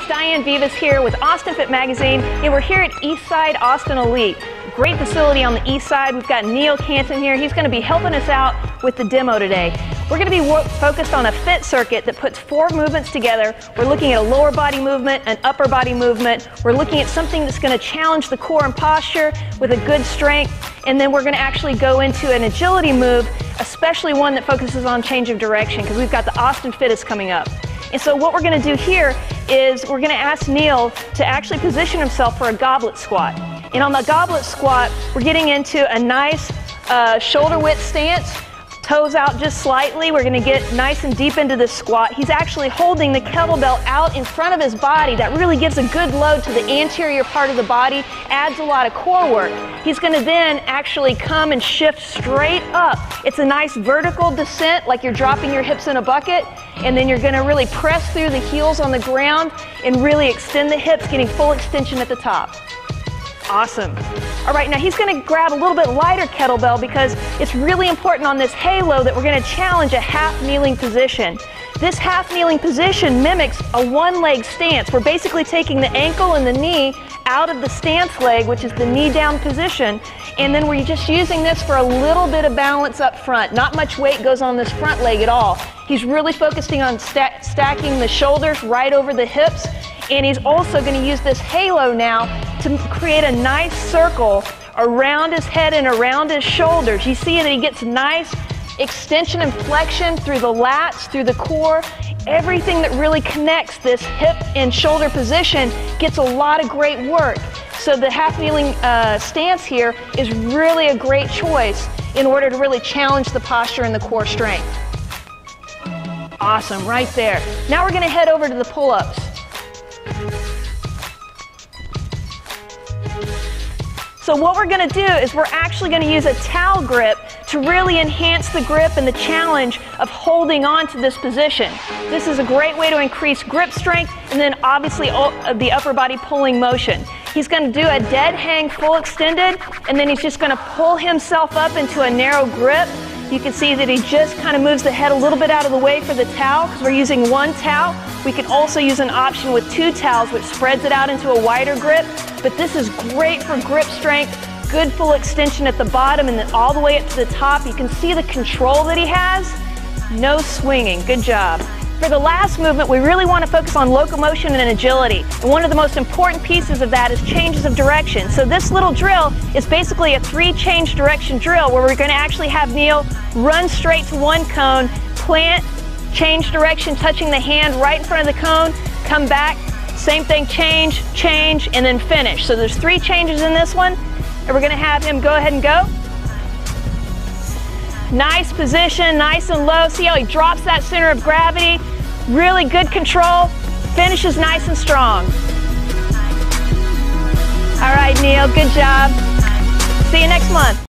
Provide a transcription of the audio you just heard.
it's Diane Vivas here with Austin Fit Magazine, and we're here at Eastside Austin Elite. Great facility on the east side. We've got Neil Canton here. He's going to be helping us out with the demo today. We're going to be focused on a fit circuit that puts 4 movements together. We're looking at a lower body movement, an upper body movement. We're looking at something that's going to challenge the core and posture with a good strength. And then we're going to actually go into an agility move, especially one that focuses on change of direction, because we've got the Austin FITTEST coming up. And so what we're going to do here is we're going to ask Neil to actually position himself for a goblet squat. And on the goblet squat, we're getting into a nice shoulder width stance, toes out just slightly. We're going to get nice and deep into this squat. He's actually holding the kettlebell out in front of his body. That really gives a good load to the anterior part of the body, adds a lot of core work. He's going to then actually come and shift straight up. It's a nice vertical descent, like you're dropping your hips in a bucket, and then you're going to really press through the heels on the ground and really extend the hips, getting full extension at the top. Awesome. All right, now he's going to grab a little bit lighter kettlebell because it's really important on this halo that we're going to challenge a half kneeling position. This half kneeling position mimics a one-leg stance. We're basically taking the ankle and the knee out of the stance leg, which is the knee down position, and then we're just using this for a little bit of balance up front. Not much weight goes on this front leg at all. He's really focusing on stacking the shoulders right over the hips, and he's also going to use this halo now to create a nice circle around his head and around his shoulders. You see that he gets nice extension and flexion through the lats, through the core. Everything that really connects this hip and shoulder position gets a lot of great work. So the half kneeling stance here is really a great choice in order to really challenge the posture and the core strength. Awesome, right there. Now we're going to head over to the pull-ups. So what we're going to do is we're actually going to use a towel grip to really enhance the grip and the challenge of holding on to this position. This is a great way to increase grip strength and then obviously the upper body pulling motion. He's going to do a dead hang full extended, and then he's just going to pull himself up into a narrow grip. You can see that he just kind of moves the head a little bit out of the way for the towel because we're using one towel. We can also use an option with 2 towels, which spreads it out into a wider grip. But this is great for grip strength, good full extension at the bottom and then all the way up to the top. You can see the control that he has. No swinging. Good job. For the last movement, we really want to focus on locomotion and agility. And one of the most important pieces of that is changes of direction. So this little drill is basically a 3-change direction drill where we're going to actually have Neil run straight to one cone, plant, change direction, touching the hand right in front of the cone, come back, same thing, change, change, and then finish. So there's 3 changes in this one, and we're going to have him go ahead and go. Nice position, nice and low. See how he drops that center of gravity? Really good control. Finishes nice and strong. All right, Neil, good job. See you next month.